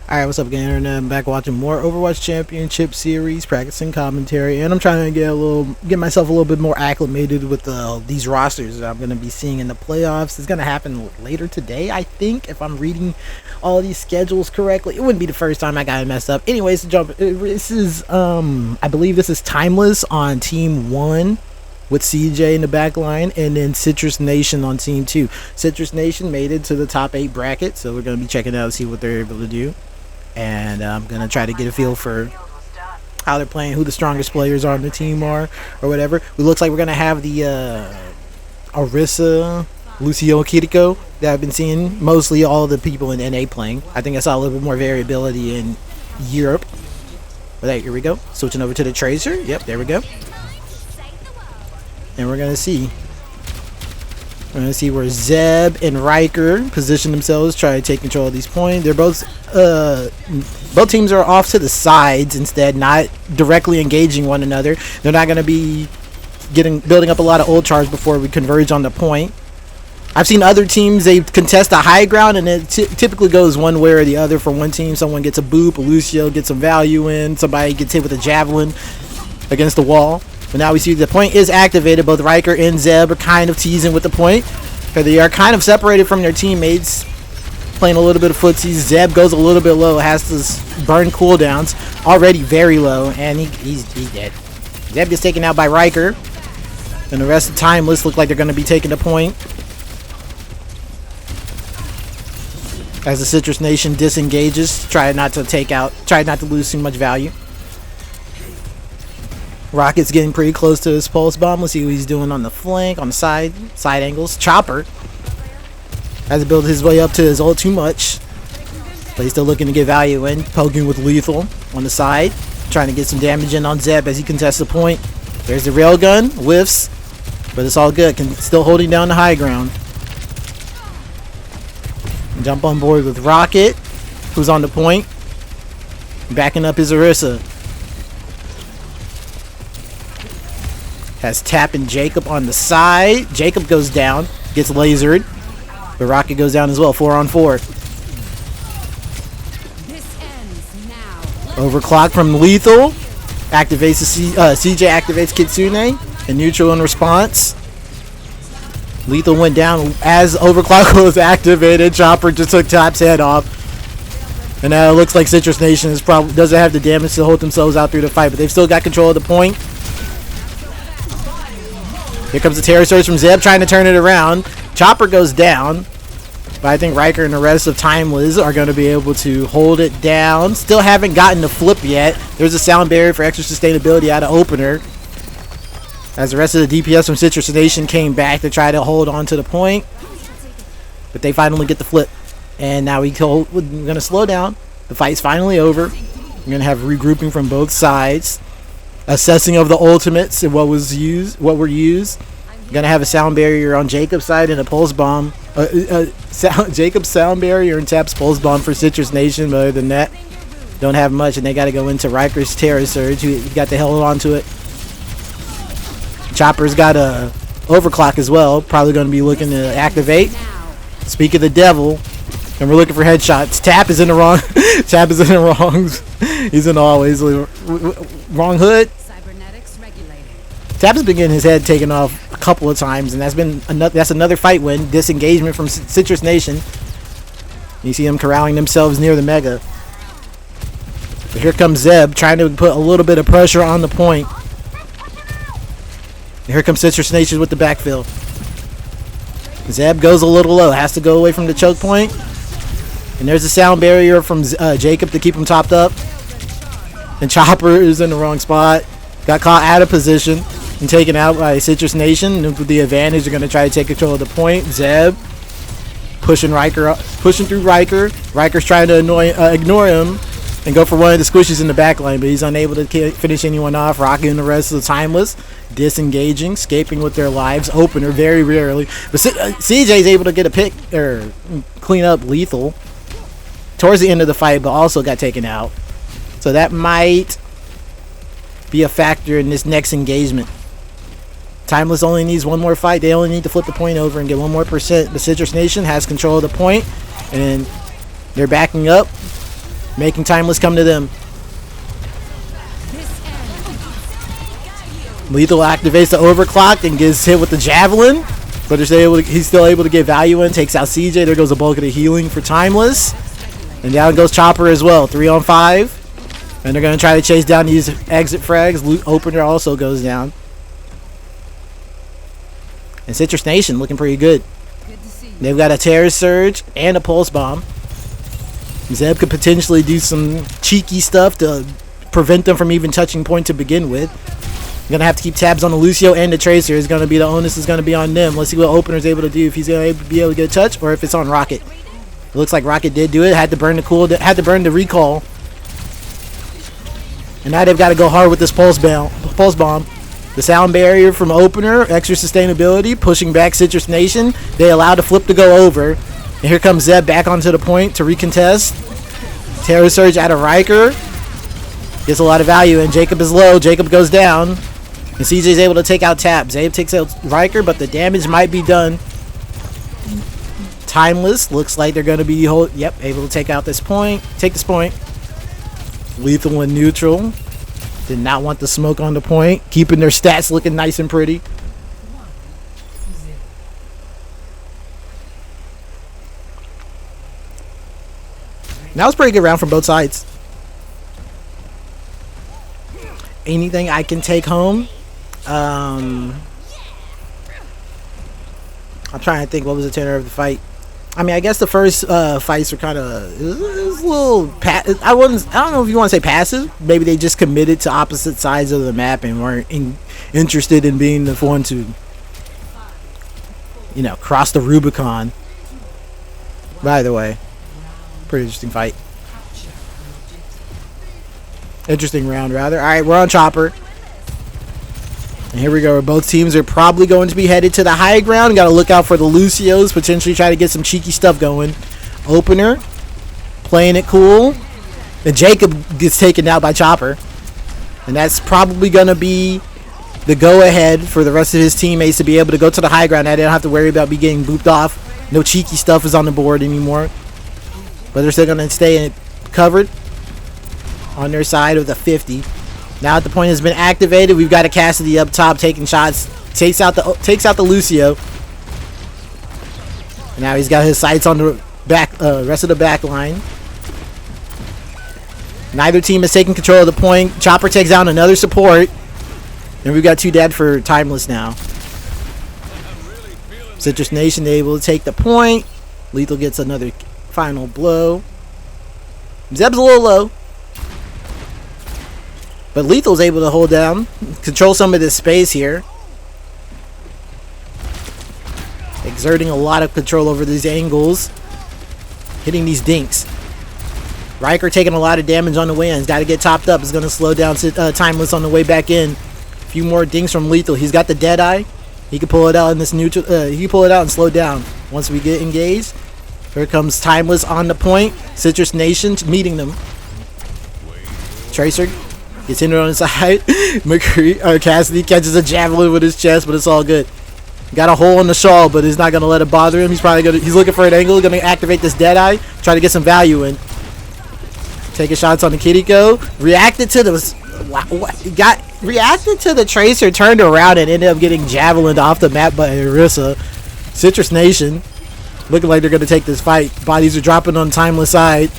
Alright, what's up, Internet? I'm back watching more Overwatch Championship Series, practicing commentary, and I'm trying to get myself a little bit more acclimated with these rosters that I'm going to be seeing in the playoffs. It's going to happen later today, I think, if I'm reading all these schedules correctly. It wouldn't be the first time I got it messed up. Anyways, this is, I believe this is Timeless on Team 1. With CJ in the back line, and then Citrus Nation on Team 2. Citrus Nation made it to the top 8 bracket, so we're going to be checking out and see what they're able to do. And I'm going to try to get a feel for how they're playing, who the strongest players on the team are, or whatever. It looks like we're going to have the Orisa, Lucio Kiriko that I've been seeing mostly all the people in NA playing. I think I saw a little bit more variability in Europe. But hey, here we go. Switching over to the Tracer. Yep, there we go. And we're gonna see where Zeb and Riker position themselves, try to take control of these points. They're both teams are off to the sides instead, not directly engaging one another. They're not gonna be building up a lot of ult charge before we converge on the point. I've seen other teams, they contest a high ground, and it typically goes one way or the other. For one team, someone gets a boop, a Lucio gets some value in, somebody gets hit with a javelin against the wall. But now we see the point is activated. Both Riker and Zeb are kind of teasing with the point. They are kind of separated from their teammates, playing a little bit of footsies. Zeb goes a little bit low, has to burn cooldowns, already very low, and he's dead. Zeb gets taken out by Riker, and the rest of the Timeless look like they're going to be taking the point. As the Citrus Nation disengages, try not to lose too much value. Rocket's getting pretty close to his pulse bomb. Let's see what he's doing on the flank, on the side angles. Chopper has to build his way up to his ult too much, but he's still looking to get value in. Poking with lethal on the side, trying to get some damage in on Zeb as he contests the point. There's the railgun, whiffs, but it's all good. Still holding down the high ground. Jump on board with Rocket, who's on the point, backing up his Orisa. Has Tap and Jacob on the side. Jacob goes down, gets lasered, but Rocket goes down as well. 4-on-4. Overclock from Lethal. Activates CJ activates Kitsune and neutral in response. Lethal went down as Overclock was activated. Chopper just took Tap's head off. And now it looks like Citrus Nation doesn't have the damage to hold themselves out through the fight, but they've still got control of the point. Here comes the Terror Surge from Zeb, trying to turn it around. Chopper goes down, but I think Riker and the rest of Timeless are going to be able to hold it down. Still haven't gotten the flip yet. There's a sound barrier for extra sustainability out of opener, as the rest of the DPS from Citrus Nation came back to try to hold on to the point, but they finally get the flip. And now we're going to slow down. The fight's finally over. We're going to have regrouping from both sides. Assessing of the ultimates and what were used. Gonna have a sound barrier on Jacob's side and a pulse bomb. Jacob's sound barrier and Tap's pulse bomb for Citrus Nation. But other than that, don't have much, and they got to go into Riker's Terror Surge. He got to hold on to it. Chopper's got a overclock as well. Probably going to be looking to activate. Speak of the devil, and we're looking for headshots. Tap is in the wrong. Tap is in the wrong. He's in always wrong hood. Tap has been getting his head taken off a couple of times, and that's another fight win. Disengagement from Citrus Nation. You see them corralling themselves near the Mega. But here comes Zeb trying to put a little bit of pressure on the point. And here comes Citrus Nation with the backfill. Zeb goes a little low, has to go away from the choke point. And there's a sound barrier from Jacob to keep him topped up. And Chopper is in the wrong spot. Got caught out of position and taken out by Citrus Nation. And with the advantage, they're going to try to take control of the point. Zeb pushing through Riker. Riker's trying to ignore him and go for one of the squishes in the back line, but he's unable to finish anyone off. Rocky and the rest of the Timeless disengaging, escaping with their lives. Opener very rarely, but CJ's able to get a pick or clean up Lethal towards the end of the fight, but also got taken out. So that might be a factor in this next engagement. Timeless only needs one more fight. They only need to flip the point over and get 1 more %. The Citrus Nation has control of the point, and they're backing up. making Timeless come to them. Lethal activates the overclock and gets hit with the javelin, but he's still able to get value in. Takes out CJ. There goes the bulk of the healing for Timeless, and down goes Chopper as well. 3 on 5, and they're gonna try to chase down these exit frags. Loot opener also goes down, and Citrus Nation looking pretty good. They've got a Terror Surge and a Pulse Bomb. Zeb could potentially do some cheeky stuff to prevent them from even touching point to begin with. Gonna have to keep tabs on the Lucio and the Tracer. Is gonna be the onus is gonna be on them. Let's see what Opener's able to do. If he's gonna be able to get a touch, or if it's on Rocket. It looks like Rocket did do it. Had to burn the recall. And now they've got to go hard with this pulse bomb. The sound barrier from Opener, extra sustainability, pushing back Citrus Nation. They allow the flip to go over. And here comes Zeb back onto the point to recontest. Terror Surge out of Riker. Gets a lot of value, and Jacob is low. Jacob goes down. And CJ's able to take out Tab. Zabe takes out Riker, but the damage might be done. Timeless. Looks like they're going to be able to take out this point. Take this point. Lethal and neutral. Did not want the smoke on the point. Keeping their stats looking nice and pretty. That was a pretty good round from both sides. Anything I can take home? I'm trying to think what was the tenor of the fight. I mean, I guess the first fights were kind of it was a little I don't know if you want to say passive. Maybe they just committed to opposite sides of the map and weren't interested in being the one to, you know, cross the Rubicon. By the way, pretty interesting fight. Interesting round, rather. All right, we're on Chopper. And here we go. Both teams are probably going to be headed to the high ground. Got to look out for the Lucios. Potentially try to get some cheeky stuff going. Opener playing it cool. And Jacob gets taken out by Chopper. And that's probably going to be the go-ahead for the rest of his teammates to be able to go to the high ground. Now they don't have to worry about getting booped off. No cheeky stuff is on the board anymore. But they're still going to stay covered on their side of the 50. Now that the point has been activated, we've got a Cassidy up top taking shots. Takes out the Lucio. And now he's got his sights on the rest of the back line. Neither team is taking control of the point. Chopper takes down another support. And we've got 2 dead for Timeless now. Citrus Nation able to take the point. Lethal gets another final blow. Zeb's a little low. But Lethal's able to hold down, control some of this space here. Exerting a lot of control over these angles. Hitting these dinks. Riker taking a lot of damage on the way in. He's got to get topped up. It's going to slow down Timeless on the way back in. A few more dinks from Lethal. He's got the Deadeye. He can pull it out in this neutral. He can pull it out and slow down. Once we get engaged. Here comes Timeless on the point. Citrus Nation meeting them. Tracer gets hindered on his side. Cassidy catches a javelin with his chest, but it's all good. Got a hole in the shawl, but he's not gonna let it bother him. He's looking for an angle. Gonna activate this Deadeye, try to get some value in. Taking shots on the Kiriko. Reacted to the Tracer, turned around and ended up getting javelined off the map by Orisa. Citrus Nation looking like they're gonna take this fight. Bodies are dropping on Timeless side.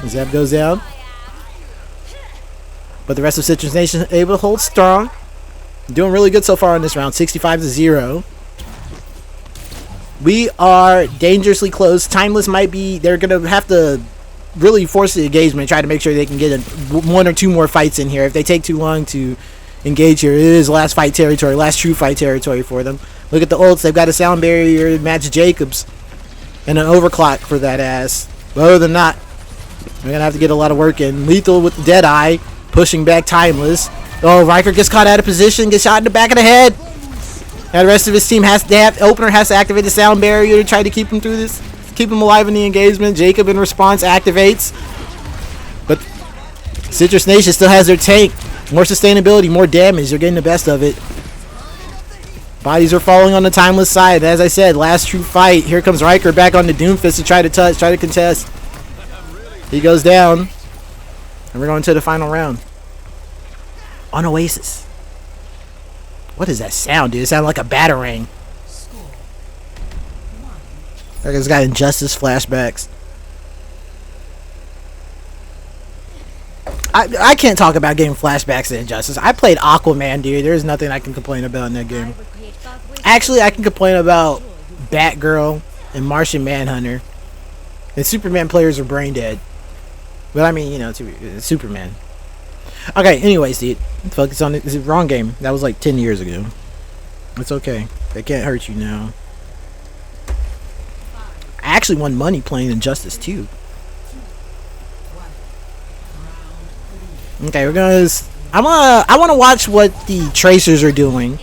Zeb goes down. But the rest of Citrus Nation is able to hold strong. Doing really good so far in this round. 65-0. We are dangerously close. Timeless might be... They're going to have to really force the engagement. Try to make sure they can get 1 or 2 more fights in here. If they take too long to engage here, it is last fight territory. Last true fight territory for them. Look at the ults. They've got a sound barrier to match Jacobs. And an overclock for that ass. But other than that, we're going to have to get a lot of work in. Lethal with the Deadeye, pushing back Timeless. Oh, Riker gets caught out of position, gets shot in the back of the head. Now the rest of his team Opener has to activate the sound barrier to try to keep him through this, keep him alive in the engagement. Jacob in response activates. But Citrus Nation still has their tank. More sustainability, more damage. They're getting the best of it. Bodies are falling on the Timeless side. As I said, last true fight. Here comes Riker back on the Doomfist to try to contest. He goes down. And we're going to the final round. On Oasis. What is that sound, dude? It sounds like a batarang. That guy's got Injustice flashbacks. I can't talk about getting flashbacks to Injustice. I played Aquaman, dude. There's nothing I can complain about in that game. Actually, I can complain about Batgirl and Martian Manhunter. And Superman players are brain dead. But I mean, you know, Superman. Okay, anyways, dude. Focus on it. This is the wrong game. That was like 10 years ago. It's okay. They can't hurt you now. I actually won money playing Injustice 2. Okay, I want to watch what the Tracers are doing.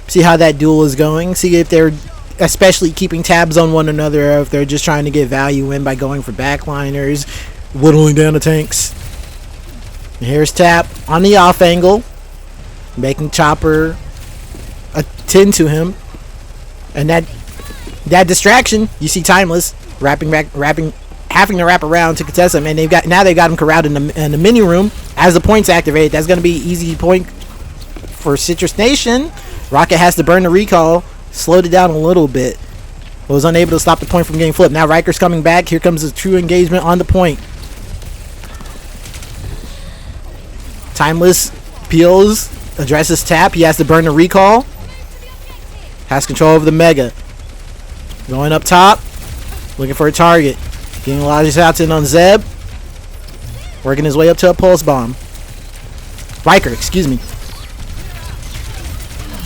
See how that duel is going. See if they're especially keeping tabs on one another, or if they're just trying to get value in by going for backliners, whittling down the tanks. And here's Tap on the off angle, making Chopper attend to him, and that distraction. You see Timeless having to wrap around to contest him, and they've got him corralled in the mini room. As the points activate, that's going to be easy point for Citrus Nation. Rocket has to burn the recall, slowed it down a little bit, but was unable to stop the point from getting flipped. Now Riker's coming back. Here comes a true engagement on the point. Timeless peels, addresses Tap. He has to burn the recall. Has control over the Mega. Going up top, looking for a target. Getting a lot of shots in on Zeb. Working his way up to a pulse bomb. Riker, excuse me.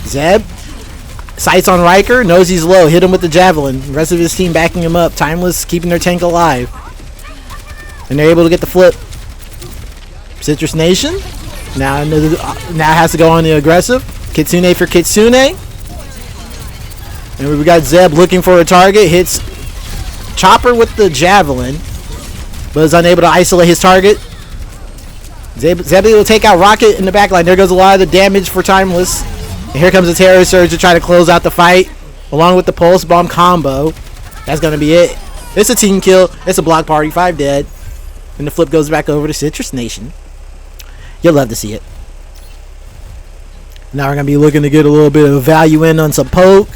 Zeb. Sights on Riker. Knows he's low. Hit him with the Javelin. The rest of his team backing him up. Timeless keeping their tank alive. And they're able to get the flip. Citrus Nation. Now has to go on the aggressive. Kitsune for Kitsune. And we got Zeb looking for a target. Hits Chopper with the Javelin, but is unable to isolate his target. Zeb will take out Rocket in the back line. There goes a lot of the damage for Timeless. And here comes a Terror Surge to try to close out the fight, along with the Pulse Bomb combo. That's going to be it. It's a team kill. It's a block party. 5 dead. And the flip goes back over to Citrus Nation. You'll love to see it. Now we're going to be looking to get a little bit of value in on some poke.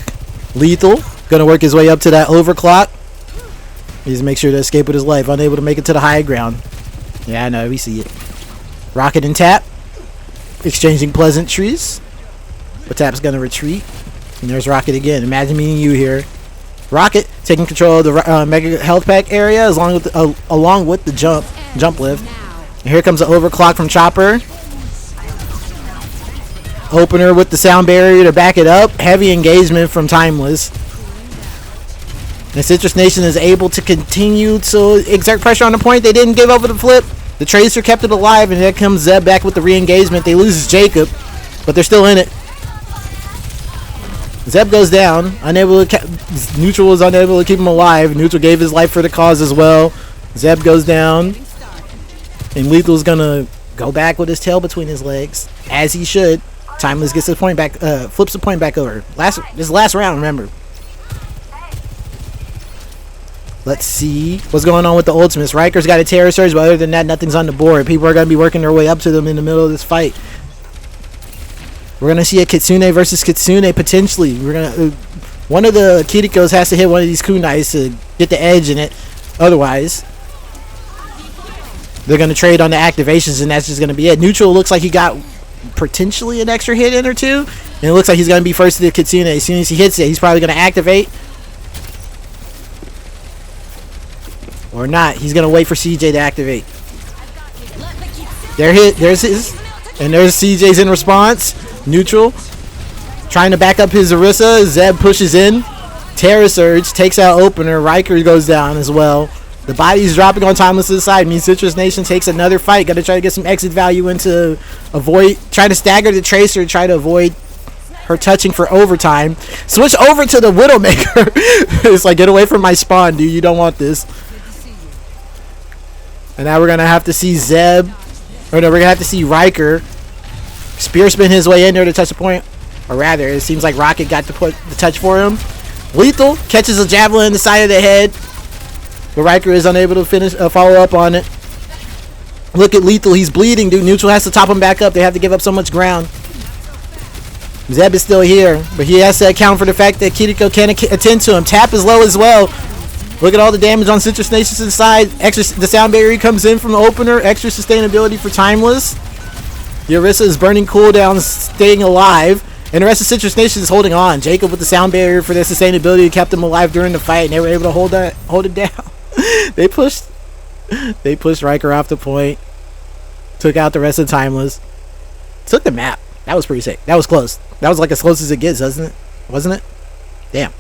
Lethal. Going to work his way up to that overclock. He's make sure to escape with his life. Unable to make it to the high ground. Yeah, I know. We see it. Rocket and Tap. Exchanging pleasantries. But Tap's going to retreat. And there's Rocket again. Imagine meeting you here. Rocket taking control of the Mega Health Pack area along with the jump lift. And here comes the overclock from Chopper. Opener with the sound barrier to back it up. Heavy engagement from Timeless. And Citrus Nation is able to continue to exert pressure on the point. They didn't give over the flip. The Tracer kept it alive, and there comes Zeb back with the re-engagement. They lose Jacob, but they're still in it. Zeb goes down. Neutral was unable to keep him alive. Neutral gave his life for the cause as well. Zeb goes down. And Lethal's going to go back with his tail between his legs, as he should. Timeless gets the point back, flips the point back over. This is the last round, remember. Let's see what's going on with the ultimates. Riker's got a Terror Surge, but other than that, nothing's on the board. People are going to be working their way up to them in the middle of this fight. We're going to see a Kitsune versus Kitsune potentially. One of the Kirikos has to hit one of these kunais to get the edge in it. Otherwise, they're going to trade on the activations, and that's just going to be it. Neutral looks like he got potentially an extra hit in or two, and it looks like he's going to be first to the Kitsune. As soon as he hits it, he's probably going to activate. Or not. He's going to wait for CJ to activate. There's his. And there's CJ's in response. Neutral. Trying to back up his Orisa. Zeb pushes in. Terror Surge takes out Opener. Riker goes down as well. The body's dropping on Timeless's side. Means Citrus Nation takes another fight. Got to try to get some exit value in to avoid. Try to stagger the Tracer. Try to avoid her touching for overtime. Switch over to the Widowmaker. It's like, get away from my spawn, dude. You don't want this. And now we're going to have to see Zeb. Or no, we're going to have to see Riker Spear spin his way in there to touch the point. Or rather, it seems like Rocket got to put the touch for him. Lethal catches a javelin in the side of the head. But Riker is unable to finish follow up on it. Look at Lethal. He's bleeding, dude. Neutral has to top him back up. They have to give up so much ground. Zeb is still here, but he has to account for the fact that Kiriko can't attend to him. Tap is low as well. Look at all the damage on Citrus Nation's inside. The sound barrier comes in from the opener. Extra sustainability for Timeless. The Orisa is burning cooldown, staying alive. And the rest of Citrus Nation is holding on. Jacob with the sound barrier for their sustainability kept them alive during the fight, and they were able to hold it down. They pushed Riker off the point. Took out the rest of Timeless. Took the map. That was pretty sick. That was close. That was like as close as it gets, wasn't it? Damn.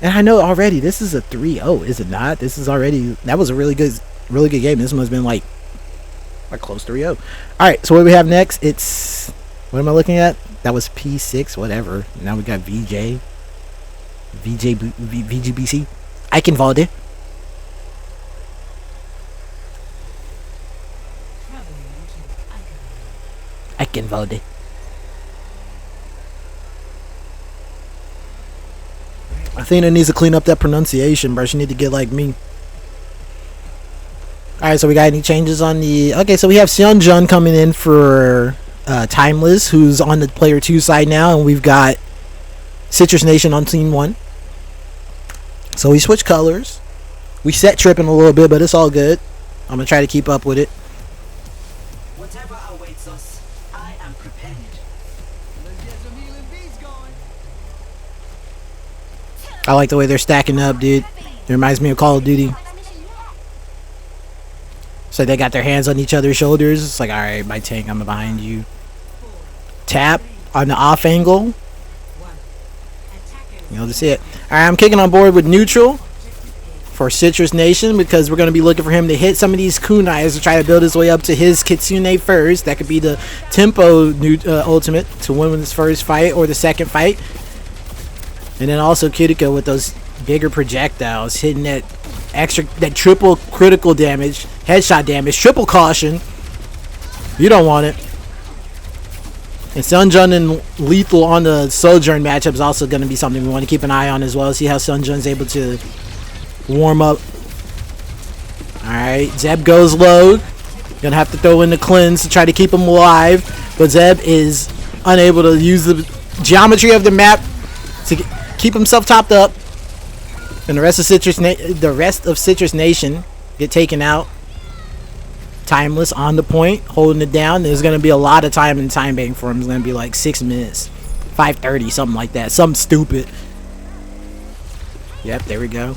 And I know already this is a 3-0, is it not? This is already, that was a really good game. This must have been like a close 3-0. Alright, so what do we have next? It's, what am I looking at? That was P6, whatever. Now we got VGBC. Eichenwalde. Eichenwalde. Athena needs to clean up that pronunciation, bro. She need to get like me. Alright, so we got any changes on the... Okay, so we have Seonjun coming in for Timeless, who's on the player 2 side now, and we've got Citrus Nation on team 1. So we switch colors. We set tripping a little bit, but it's all good. I'm going to try to keep up with it. Whatever awaits us, I am prepared. I like the way they're stacking up, dude. It reminds me of Call of Duty. So they got their hands on each other's shoulders. It's like, alright, my tank, I'm behind you. Tap on the off angle. You'll just see it. Alright, I'm kicking on board with neutral for Citrus Nation because we're going to be looking for him to hit some of these kunais to try to build his way up to his Kitsune first. That could be the tempo ultimate to win his first fight or the second fight. And then also Kiriko with those bigger projectiles hitting that triple critical damage, headshot damage, triple caution. You don't want it. And Seonjun and Lethal on the Sojourn matchup is also going to be something we want to keep an eye on as well. See how Seonjun's able to warm up. Alright, Zeb goes low. Gonna have to throw in the cleanse to try to keep him alive. But Zeb is unable to use the geometry of the map to keep himself topped up. And the rest of Citrus Nation get taken out. Timeless on the point, holding it down. There's going to be a lot of time and time bank for him. It's going to be like 6 minutes, 5:30, something like that. Something stupid. Yep, there we go.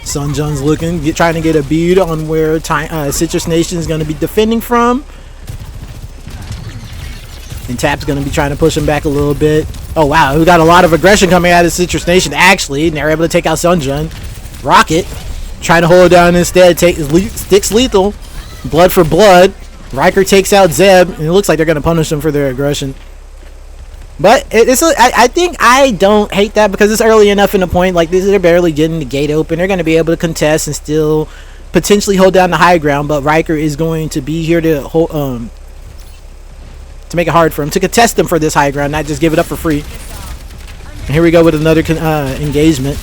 Sunjun's looking, trying to get a bead on where Citrus Nation is going to be defending from. And Tap's going to be trying to push him back a little bit. Oh, wow. We got a lot of aggression coming out of Citrus Nation, actually. And they're able to take out Sunjun. Rocket trying to hold it down instead. Sticks Lethal. Blood for blood. Riker takes out Zeb. And it looks like they're going to punish them for their aggression. But I think I don't hate that because it's early enough in the point. Like, they're barely getting the gate open. They're going to be able to contest and still potentially hold down the high ground. But Riker is going to be here to hold... to make it hard for him to contest them for this high ground, not just give it up for free. And here we go with another engagement.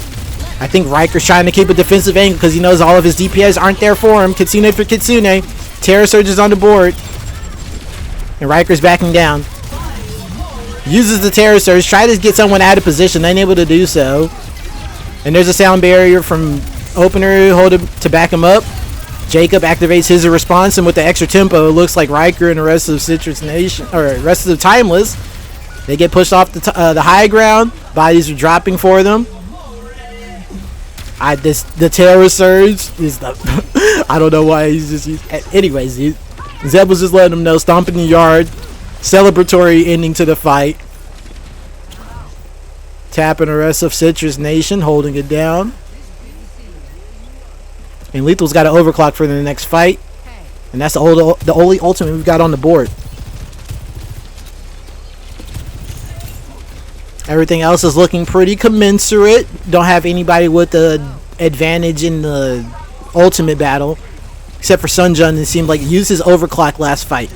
I think Riker's trying to keep a defensive angle because he knows all of his DPS aren't there for him. Kitsune for Kitsune. Terror Surge is on the board. And Riker's backing down. Uses the Terror Surge. Try to get someone out of position. Unable to do so. And there's a sound barrier from opener to back him up. Jacob activates his response, and with the extra tempo, it looks like Riker and the rest of Citrus Nation, or rest of the Timeless, they get pushed off the high ground. Bodies are dropping for them. The Terror Surge is the... I don't know why he's just... Anyways, Zeb was just letting him know, stomping the yard, celebratory ending to the fight. Tapping the rest of Citrus Nation, holding it down. And Lethal's got an overclock for the next fight. And that's the only ultimate we've got on the board. Everything else is looking pretty commensurate. Don't have anybody with the advantage in the ultimate battle. Except for Sunjun, it seemed like he used his overclock last fight.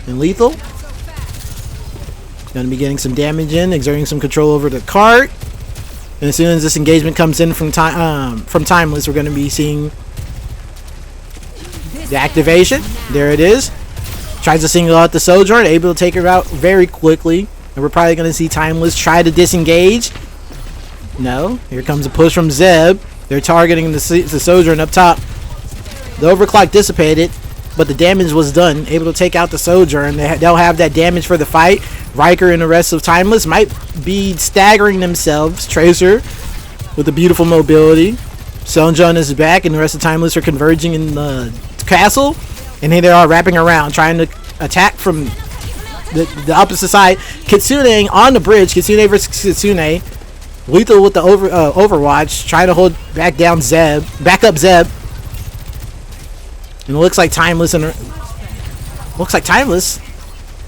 And Lethal. Gonna be getting some damage in, exerting some control over the cart. And as soon as this engagement comes in from Timeless, we're gonna be seeing the activation. There it is. Tries to single out the Sojourn, able to take her out very quickly. And we're probably gonna see Timeless try to disengage. No. Here comes a push from Zeb. They're targeting the Sojourn up top. The overclock dissipated, but the damage was done. Able to take out the Sojourn. They'll have that damage for the fight. Riker and the rest of Timeless might be staggering themselves. Tracer with the beautiful mobility. Sunjun is back, and the rest of Timeless are converging in the castle. And here they are wrapping around, trying to attack from the opposite side. Kitsune on the bridge. Kitsune versus Kitsune. Lethal with the Overwatch, trying to hold back down Zeb, back up Zeb, and it looks like Timeless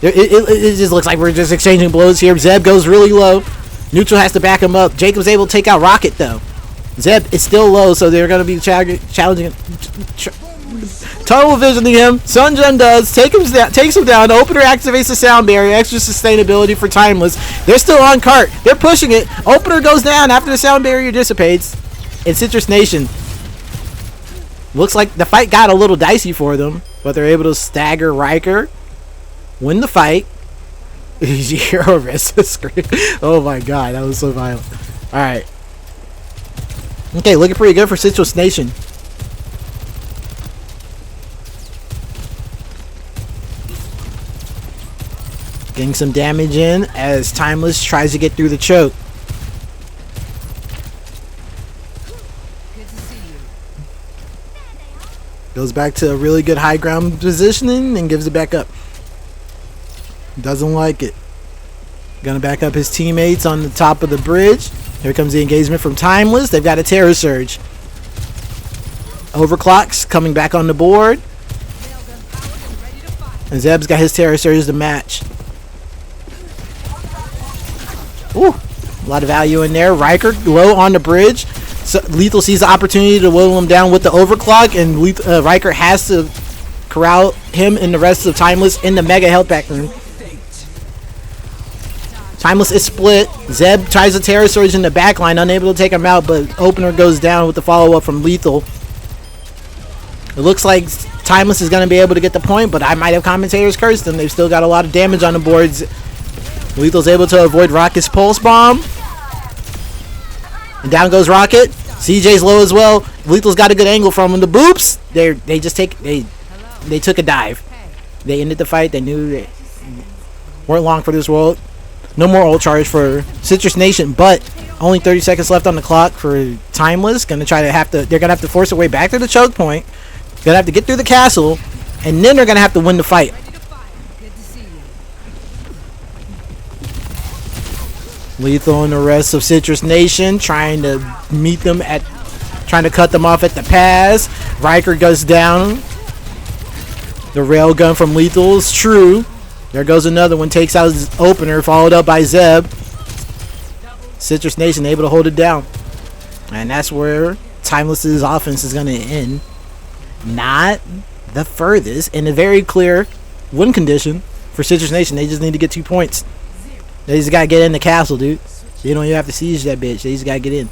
It just looks like we're just exchanging blows here. Zeb goes really low. Neutral has to back him up. Jacob's able to take out Rocket though. Zeb is still low, so they're going to be challenging. Tunnel visioning him. Sunjun does. Takes him down. Opener activates the sound barrier. Extra sustainability for Timeless. They're still on cart. They're pushing it. Opener goes down after the sound barrier dissipates. And Citrus Nation. Looks like the fight got a little dicey for them. But they're able to stagger Riker. Win the fight. Hero rest the screen. Oh my god. That was so violent. Alright. Okay, looking pretty good for Citrus Nation. Getting some damage in as Timeless tries to get through the choke. Goes back to a really good high ground positioning and gives it back up. Doesn't like it. Gonna back up his teammates on the top of the bridge. Here comes the engagement from Timeless. They've got a Terror Surge. Overclocks coming back on the board. And Zeb's got his Terror Surge to match. Ooh, a lot of value in there. Riker low on the bridge. So Lethal sees the opportunity to whittle him down with the overclock, and Riker has to corral him and the rest of Timeless in the mega health pack room. Timeless is split. Zeb tries to Terror Surge in the backline, unable to take him out, but Opener goes down with the follow-up from Lethal. It looks like Timeless is going to be able to get the point, but I might have commentators cursed them. They've still got a lot of damage on the boards. Lethal's able to avoid Rocket's Pulse Bomb. And down goes Rocket. CJ's low as well. Lethal's got a good angle from him. The boops! They took a dive. They ended the fight. They knew they weren't long for this world. No more ult charge for Citrus Nation, but only 30 seconds left on the clock for Timeless. They're gonna have to force their way back to the choke point. Gonna have to get through the castle, and then they're gonna have to win the fight. Lethal and the rest of Citrus Nation trying to cut them off at the pass. Riker goes down. The railgun from Lethal is true. There goes another one. Takes out his Opener, followed up by Zeb. Citrus Nation able to hold it down. And that's where Timeless's offense is going to end. Not the furthest. In a very clear win condition for Citrus Nation. They just need to get 2 points. They just got to get in the castle, dude. You don't even have to siege that bitch. They just got to get in.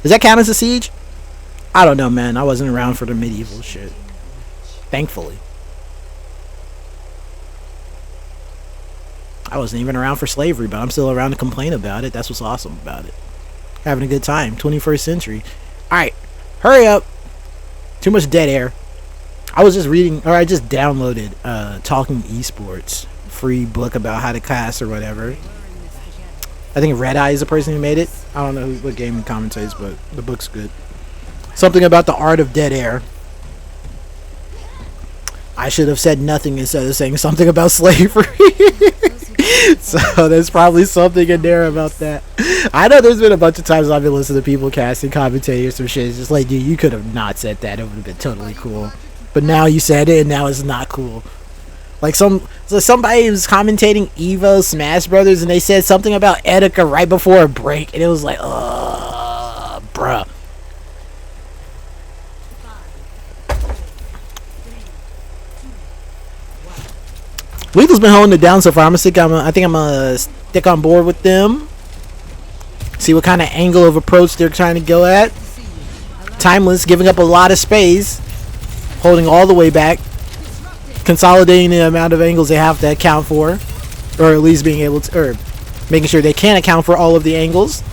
Does that count as a siege? I don't know, man. I wasn't around for the medieval shit. Thankfully. I wasn't even around for slavery, but I'm still around to complain about it. That's what's awesome about it. Having a good time. 21st century. Alright. Hurry up. Too much dead air. I was just reading, or I just downloaded Talking Esports. Free book about how to cast or whatever. I think Red Eye is the person who made it. I don't know what game he commentates, but the book's good. Something about the art of dead air. I should have said nothing instead of saying something about slavery. So there's probably something in there about that. I know there's been a bunch of times I've been listening to people casting commentators or shit. It's just like, dude, you could have not said that. It would have been totally cool. But now you said it, and now it's not cool. Like somebody was commentating Evo Smash Brothers, and they said something about Etika right before a break, and it was like, bruh. Lethal's been holding it down so far. I think I'm gonna stick on board with them. See what kind of angle of approach they're trying to go at. Timeless giving up a lot of space, holding all the way back, consolidating the amount of angles they have to account for, or at least being able to, or making sure they can account for all of the angles.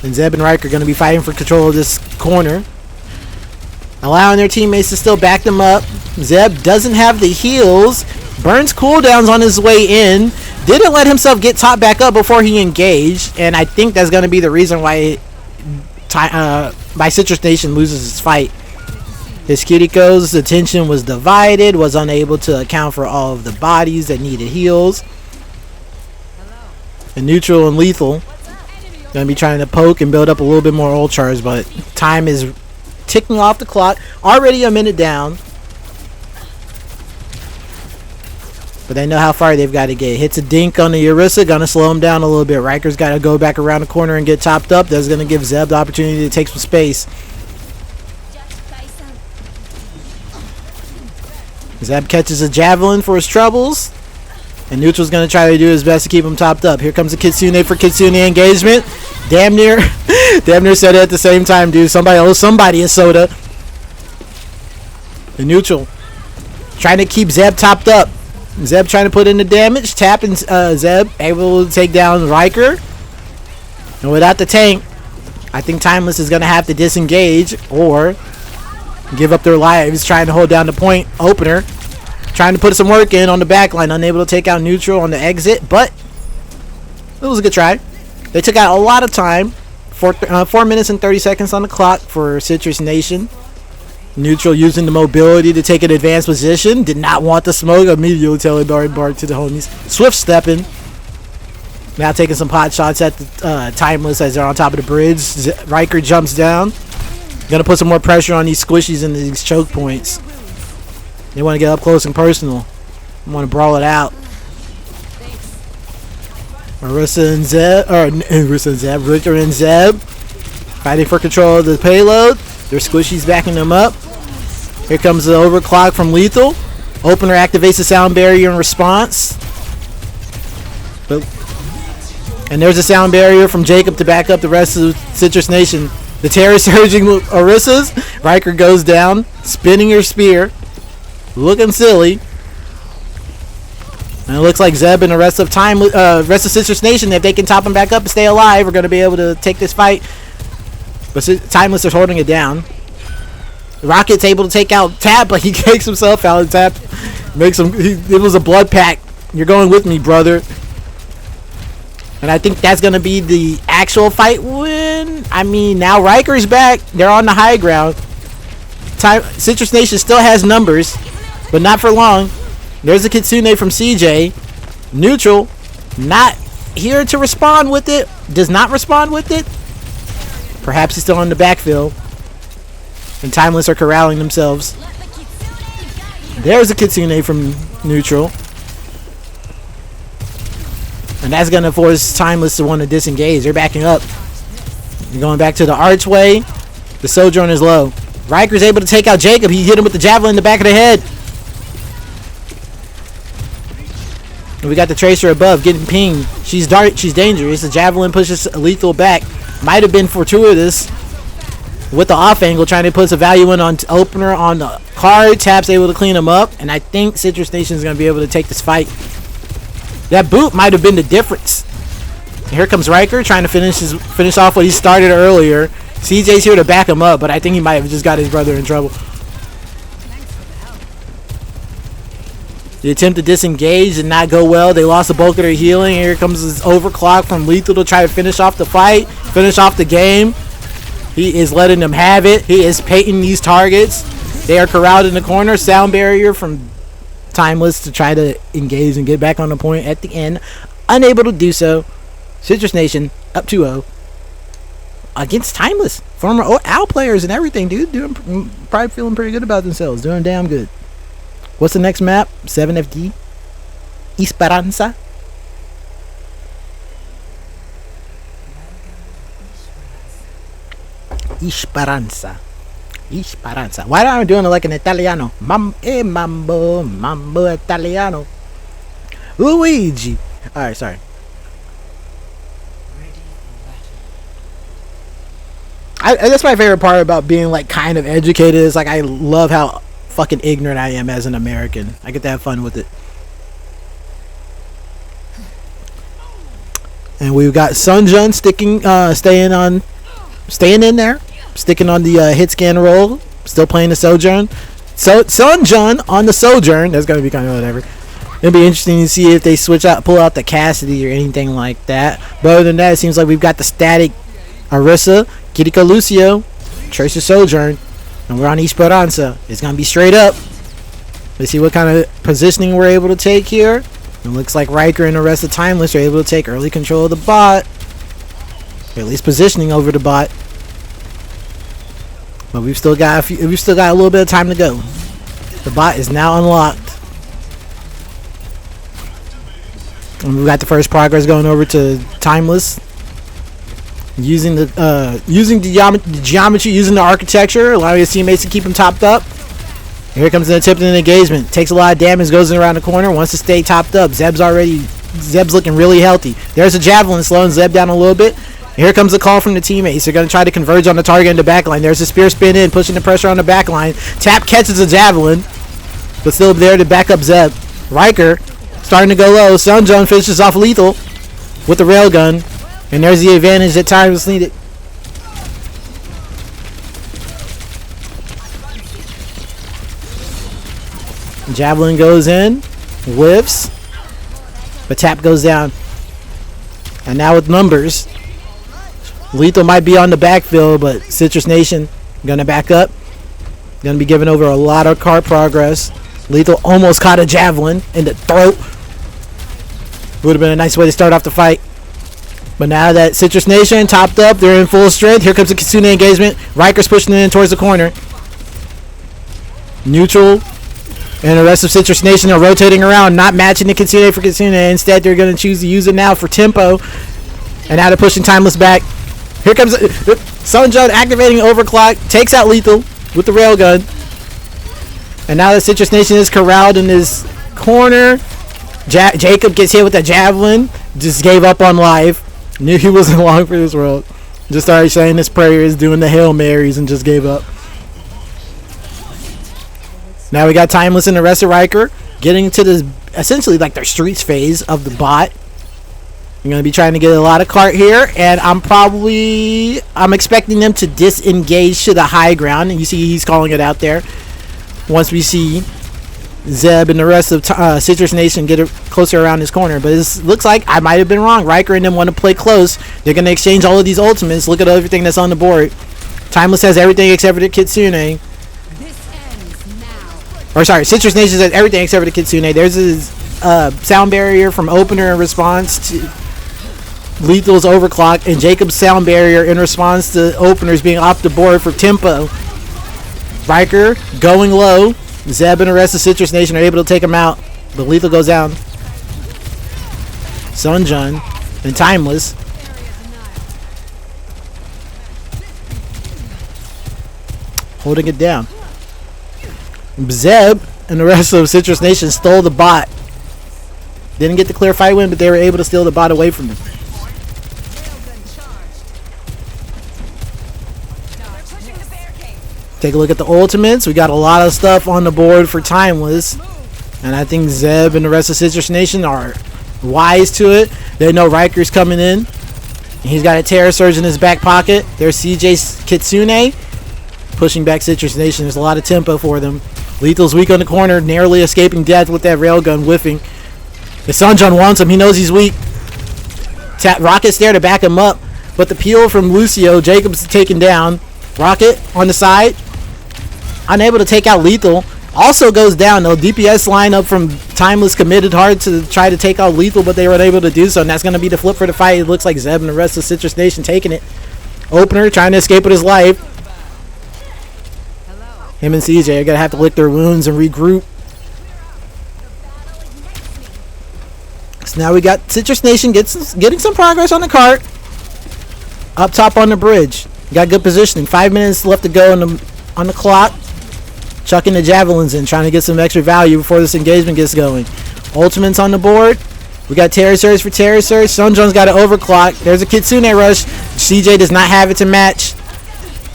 And Zeb and Riker are going to be fighting for control of this corner, allowing their teammates to still back them up. Zeb doesn't have the heals, burns cooldowns on his way in, didn't let himself get top back up before he engaged, and I think that's going to be the reason why Citrus Nation loses his fight. His Kiriko's attention was divided, was unable to account for all of the bodies that needed heals. And Neutral and Lethal going to be trying to poke and build up a little bit more ult charge, but time is ticking off the clock. Already a minute down. But they know how far they've got to get. Hits a dink on the Orisa, going to slow him down a little bit. Riker's got to go back around the corner and get topped up. That's going to give Zeb the opportunity to take some space. Zeb catches a javelin for his troubles. And Neutral's going to try to do his best to keep him topped up. Here comes a Kitsune for Kitsune engagement. Damn near said it at the same time, dude. Somebody owes somebody a soda. The Neutral trying to keep Zeb topped up. Zeb trying to put in the damage. Tapping Zeb. Able to take down Riker. And without the tank, I think Timeless is going to have to disengage or give up their lives trying to hold down the point opener. Trying to put some work in on the back line. Unable to take out Neutral on the exit, but it was a good try. They took out a lot of time. 4 minutes and 30 seconds on the clock for Citrus Nation. Neutral using the mobility to take an advanced position. Did not want the smoke. Immediately telling Bark to the homies. Swift stepping. Now taking some pot shots at the Timeless as they're on top of the bridge. Riker jumps down. Gonna put some more pressure on these squishies and these choke points. They want to get up close and personal. They want to brawl it out. Orisa and Zeb, Richter and Zeb fighting for control of the payload. Their squishies backing them up. Here comes the overclock from Lethal. Opener activates the sound barrier in response. And there's a sound barrier from Jacob to back up the rest of Citrus Nation. The terror surging Orisas. Riker goes down, spinning her spear. Looking silly. And it looks like Zeb and the rest of Citrus Nation, if they can top him back up and stay alive, are going to be able to take this fight. But Timeless is holding it down. Rocket's able to take out Tap, but he takes himself out. And Tap makes him. It was a blood pack. You're going with me, brother. And I think that's going to be the actual fight win. I mean, now Riker's back. They're on the high ground. Citrus Nation still has numbers, but not for long. There's a Kitsune from CJ. Neutral, not here to respond with it. Does not respond with it. Perhaps he's still on the backfield. And Timeless are corralling themselves. There's a Kitsune from Neutral. And that's going to force Timeless to want to disengage. They're backing up. They're going back to the archway. The Sojourn is low. Riker's able to take out Jacob. He hit him with the javelin in the back of the head. And we got the Tracer above getting pinged. She's dangerous. The javelin pushes Lethal back. Might have been fortuitous with the off angle, trying to put some value in on opener on the card. Tap's able to clean him up. And I think Citrus Nation is going to be able to take this fight. That boot might have been the difference. And here comes Riker trying to finish off what he started earlier. CJ's here to back him up, but I think he might have just got his brother in trouble. The attempt to disengage did not go well. They lost the bulk of their healing. Here comes this overclock from Lethal to try to finish off the fight, finish off the game. He is letting them have it. He is painting these targets. They are corralled in the corner. Sound barrier from Timeless to try to engage and get back on the point at the end. Unable to do so. Citrus Nation up 2-0 against Timeless. Former OWL players and everything, dude. Probably feeling pretty good about themselves. Doing damn good. What's the next map? 7FD. Esperanza. Esperanza. Why am I doing it like an Italiano? Mambo Italiano. Luigi. Alright, sorry. That's my favorite part about being like kind of educated, is like I love how fucking ignorant I am as an American. I get to have fun with it. And we've got Sunjun staying in there, sticking on the hit scan roll, still playing the Sojourn. So Sunjun on the Sojourn. That's gonna be kind of whatever. It'll be interesting to see if they pull out the Cassidy or anything like that. But other than that, it seems like we've got the static Arissa, Kiriko Lucio, Tracer Sojourn, and we're on Esperanza. It's gonna be straight up. Let's see what kind of positioning we're able to take here. It looks like Riker and the rest of Timeless are able to take early control of the bot, or at least positioning over the bot. But we've still got a little bit of time to go. The bot is now unlocked, and we've got the first progress going over to Timeless, using the geometry, using the architecture, allowing his teammates to keep him topped up. Here comes an attempt at an engagement. Takes a lot of damage, goes in around the corner, wants to stay topped up. Zeb's looking really healthy. There's a javelin slowing Zeb down a little bit. Here comes a call from the teammates. They're going to try to converge on the target in the backline. There's a spear spin in, pushing the pressure on the backline. Tap catches a javelin, but still there to back up Zeb. Riker starting to go low. Sunjun finishes off Lethal with the railgun, and there's the advantage that time was needed. Javelin goes in, whiffs, but tap goes down. And now with numbers, Lethal might be on the backfield, but Citrus Nation gonna back up. Gonna be giving over a lot of card progress. Lethal almost caught a javelin in the throat. Would have been a nice way to start off the fight. But now that Citrus Nation topped up, they're in full strength. Here comes the Kitsune engagement. Riker's pushing it in towards the corner. Neutral and the rest of Citrus Nation are rotating around, not matching the Kitsune for Kitsune. Instead, they're going to choose to use it now for tempo. And now they're pushing Timeless back. Here comes Sunjun activating Overclock, takes out Lethal with the railgun. And now that Citrus Nation is corralled in his corner, Jacob gets hit with a javelin, just gave up on life. Knew he wasn't long for this world. Just started saying his prayers, doing the Hail Marys, and just gave up. Now we got Timeless and the rest of Riker getting to this, essentially like their streets phase of the bot. I'm going to be trying to get a lot of cart here, and I'm expecting them to disengage to the high ground, and you see he's calling it out there. Once we see Zeb and the rest of Citrus Nation get closer around his corner, but it looks like I might have been wrong. Riker and them want to play close. They're going to exchange all of these ultimates. Look at everything that's on the board. Timeless has everything except for the Kitsune. Or sorry, Citrus Nation has everything except for the Kitsune. There's his sound barrier from opener in response to Lethal's overclock, and Jacob's sound barrier in response to openers being off the board for tempo. Riker going low. Zeb and the rest of Citrus Nation are able to take him out, but Lethal goes down. Sunjun and Timeless holding it down. Zeb and the rest of Citrus Nation stole the bot. Didn't get the clear fight win, but they were able to steal the bot away from them. Take a look at the ultimates. We got a lot of stuff on the board for Timeless, and I think Zeb and the rest of Citrus Nation are wise to it. They know Riker's coming in. He's got a Terror Surge in his back pocket. There's CJ's Kitsune pushing back Citrus Nation. There's a lot of tempo for them. Lethal's weak on the corner, narrowly escaping death with that railgun whiffing. If Sunjun wants him, he knows he's weak. Rocket's there to back him up, but the peel from Lucio, Jacob's taken down. Rocket on the side, unable to take out Lethal. Also goes down though. DPS lineup from Timeless committed hard to try to take out Lethal, but they were unable to do so, and that's going to be the flip for the fight. It looks like Zeb and the rest of Citrus Nation taking it. Opener trying to escape with his life. Him and CJ are going to have to lick their wounds and regroup. So now we got Citrus Nation getting some progress on the cart. Up top on the bridge. Got good positioning. 5 minutes left to go in the on the clock. Chucking the javelins in, trying to get some extra value before this engagement gets going. Ultimate's on the board. We got Terror Surge for Terror Surge. Sunjohn's got an overclock. There's a Kitsune Rush. CJ does not have it to match.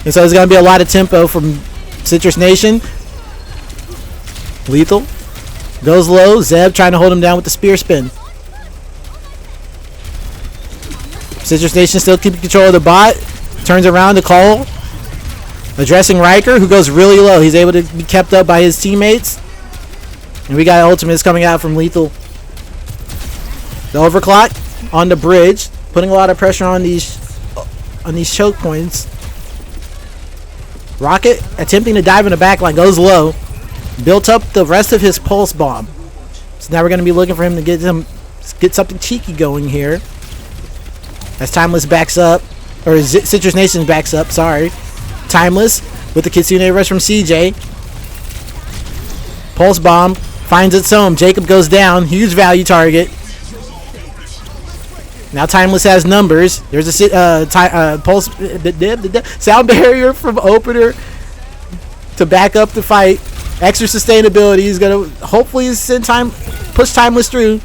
And so there's going to be a lot of tempo from Citrus Nation. Lethal goes low. Zeb trying to hold him down with the spear spin. Citrus Nation still keeping control of the bot. Turns around to call. Addressing Riker, who goes really low. He's able to be kept up by his teammates. And we got ultimates coming out from Lethal. The overclock on the bridge, putting a lot of pressure on these choke points. Rocket attempting to dive in the backline, goes low. Built up the rest of his pulse bomb. So now we're going to be looking for him to get something cheeky going here. As Timeless backs up, or Citrus Nation backs up, sorry. Timeless with the Kitsune Rush from CJ. Pulse bomb finds its home. Jacob goes down. Huge value target. Now Timeless has numbers. There's a pulse sound barrier from Opener to back up the fight. Extra sustainability. He's gonna hopefully push Timeless through.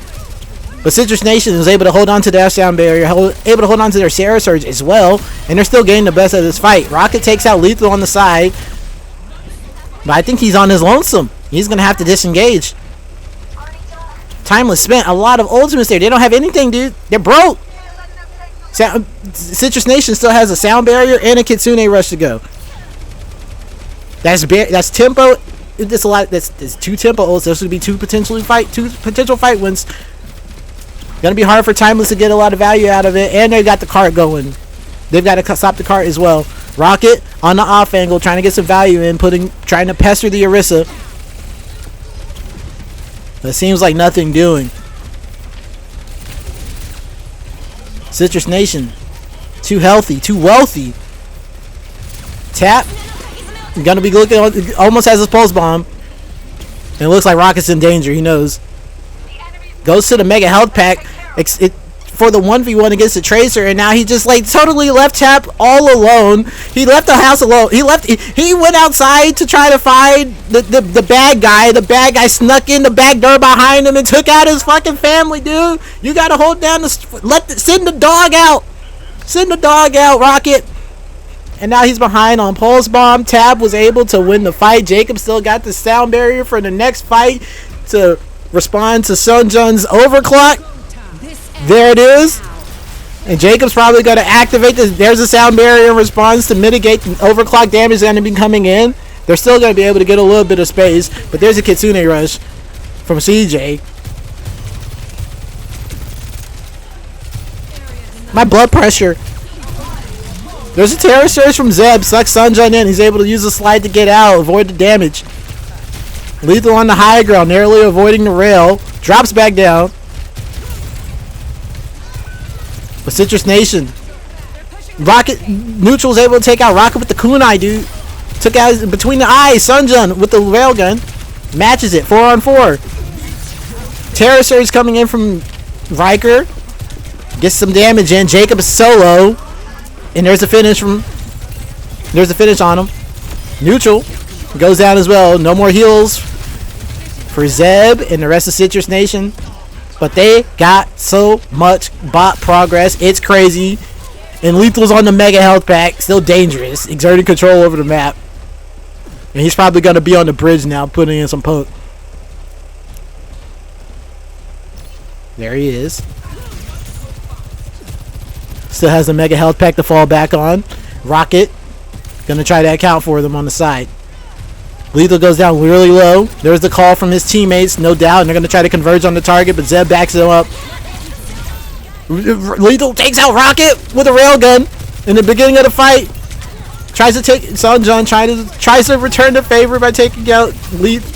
But Citrus Nation was able to hold on to their sound barrier, able to hold on to their Sarah Surge as well, and they're still getting the best of this fight. Rocket takes out Lethal on the side, but I think he's on his lonesome. He's going to have to disengage. Timeless spent a lot of ultimates there. They don't have anything, dude. They're broke. Citrus Nation still has a sound barrier and a Kitsune Rush to go. That's tempo. That's a lot. That's two tempo ults. Those would be two potential fight wins. Gonna be hard for Timeless to get a lot of value out of it, and they got the cart going. They've got to stop the cart as well. Rocket on the off angle, trying to get some value in, trying to pester the Orisa. That seems like nothing doing. Citrus Nation, too healthy, too wealthy. Tap, gonna be looking, almost has his pulse bomb, and it looks like Rocket's in danger. He knows. Goes to the Mega Health Pack for the 1v1 against the Tracer, and now he just like totally left Tap all alone. He left the house alone. He went outside to try to find the bad guy. The bad guy snuck in the back door behind him and took out his fucking family, dude. You gotta hold down send the dog out. Send the dog out, Rocket. And now he's behind on Pulse Bomb. Tab was able to win the fight. Jacob still got the sound barrier for the next fight to respond to Sunjun's overclock. There it is. And Jacob's probably going to activate this. There's a sound barrier in response to mitigate the overclock damage that's going to be coming in. They're still going to be able to get a little bit of space. But there's a Kitsune Rush from CJ. My blood pressure. There's a Terror Surge from Zeb. Sucks Sunjun in. He's able to use the slide to get out. Avoid the damage. Lethal on the high ground, narrowly avoiding the rail. Drops back down. But Citrus Nation. Rocket, Neutral's able to take out Rocket with the kunai, dude. Took out between the eyes. Sunjun with the railgun. Matches it. 4-on-4. Terror Surge coming in from Riker. Gets some damage in. Jacob is solo. And there's a finish on him. Neutral goes down as well. No more heals for Zeb and the rest of Citrus Nation. But they got so much bot progress. It's crazy. And Lethal's on the Mega Health Pack. Still dangerous. Exerting control over the map. And he's probably going to be on the bridge now, putting in some poke. There he is. Still has the Mega Health Pack to fall back on. Rocket going to try to account for them on the side. Lethal goes down really low. There's the call from his teammates, no doubt. And they're going to try to converge on the target, but Zeb backs him up. Lethal takes out Rocket with a railgun in the beginning of the fight. Tries to take Sunjun, tries to return the favor by taking out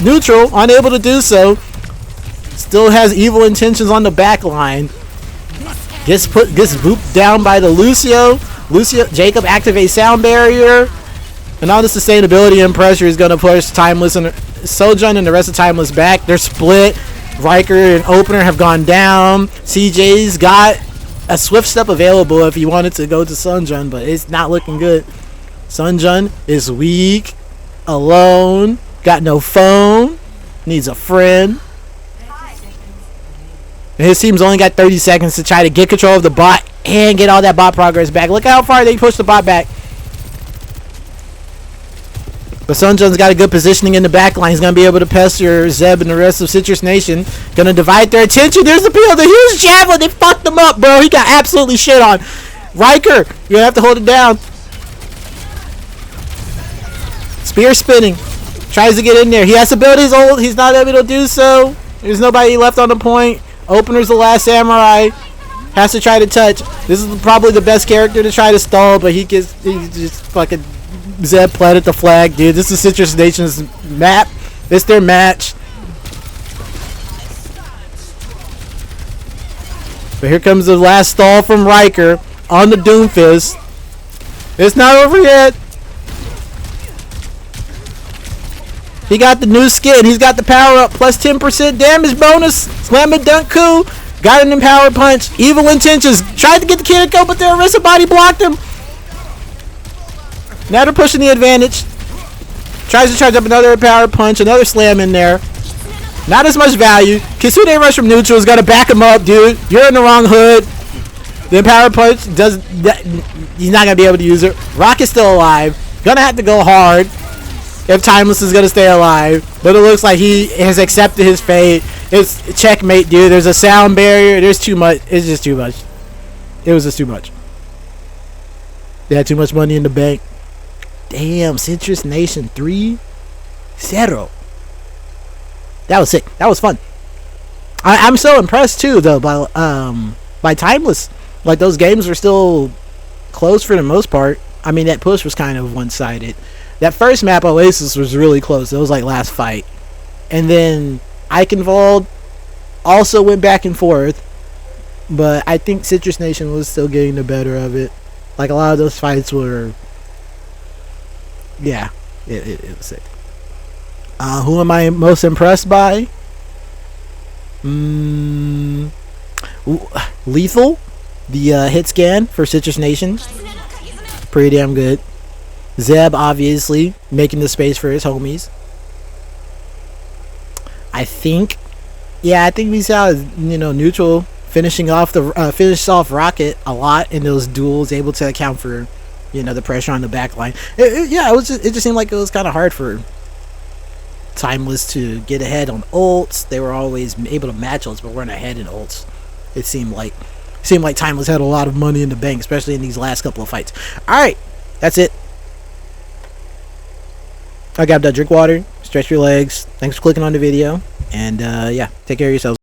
Neutral, unable to do so. Still has evil intentions on the back line. Gets booped down by the Lucio. Jacob activates sound barrier. And all the sustainability and pressure is going to push Timeless and Sojun and the rest of Timeless back. They're split. Riker and Opener have gone down. CJ's got a swift step available if he wanted to go to Sunjun, but it's not looking good. Sunjun is weak. alone, got no phone, needs a friend. And his team's only got 30 seconds to try to get control of the bot and get all that bot progress back. Look how far they pushed the bot back. But Sunjun's got a good positioning in the back line. He's going to be able to pester Zeb and the rest of Citrus Nation. Going to divide their attention. There's the peel. The huge javelin. They fucked him up, bro. He got absolutely shit on. Riker, you're going to have to hold it down. Spear spinning. Tries to get in there. He has to build his ult. He's not able to do so. There's nobody left on the point. Opener's the last samurai. Has to try to touch. This is probably the best character to try to stall, but he just fucking Zeb planted the flag, dude. This is Citrus Nation's map. It's their match. But here comes the last stall from Riker on the Doomfist. It's not over yet. He got the new skin. He's got the power up plus 10% damage bonus. Slam and dunk coup. Got an empowered punch. Evil intentions. Tried to get the kid to go, but the Arisa body blocked him. Now they're pushing the advantage. Tries to charge up another empowered punch. Another slam in there. Not as much value. Kitsune rush from neutral is going to back him up, dude. You're in the wrong hood. The empowered punch does that. He's not going to be able to use it. Rocket's still alive. Gonna have to go hard if Timeless is gonna stay alive, but it looks like he has accepted his fate. It's checkmate, dude. There's a sound barrier. There's too much. It's just too much. It was just too much. They had too much money in the bank. Damn, Citrus Nation 3-0. That was sick. That was fun. I'm so impressed too, though, by Timeless. Like, those games were still close for the most part. I mean, that push was kind of one-sided. That first map, Oasis, was really close. It was like last fight. And then Eichenwald also went back and forth. But I think Citrus Nation was still getting the better of it. Like, a lot of those fights were... Yeah, it was sick. Who am I most impressed by? Lethal, the hit scan for Citrus Nation. Pretty damn good. Zeb, obviously, making the space for his homies. I think we saw, neutral finishing off Rocket a lot in those duels, able to account for, the pressure on the back line. It just seemed like it was kind of hard for Timeless to get ahead on ults. They were always able to match ults, but weren't ahead in ults. It seemed like Timeless had a lot of money in the bank, especially in these last couple of fights. All right, that's it. I got that. Drink water, stretch your legs. Thanks for clicking on the video, and yeah, take care of yourselves.